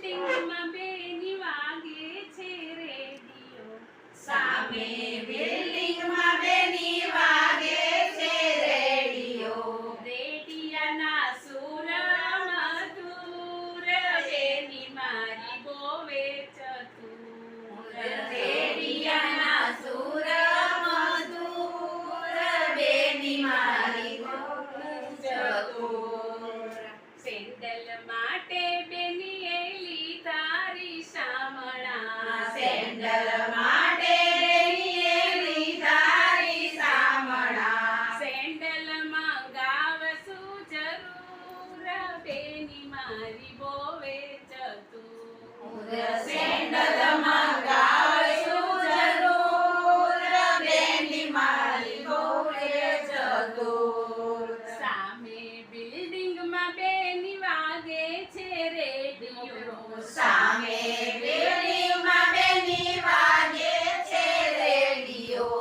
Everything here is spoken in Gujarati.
બિલ્ડિંગમાં બેની વાગે છે રેડિયો. સામે બિલ્ડિંગમાં બેની વાગે છે રેડિયો. રેડિયાના સુર મધુર બેની મારી બોવે ચતુર. રેડિયાના સુર મધુર બેની મારી ચતુર. સેન્ડલ માટે બેનીએ લીધા રીસામણા. સેન્ડલ માટે બેનીએ લીધા રીસામણા. સેન્ડલ મંગાવશું જરૂર બેની મારી બોવે ચતુર. સેન્ડલ મંગાવશું જરૂર બેની મારી બોલે ચતુર. સામે બિલ્ડિંગમાં બેની વાગે છે રેડિયો. સામે બિલ્ડિંગમાં બેની વાગે છે રેડિયો.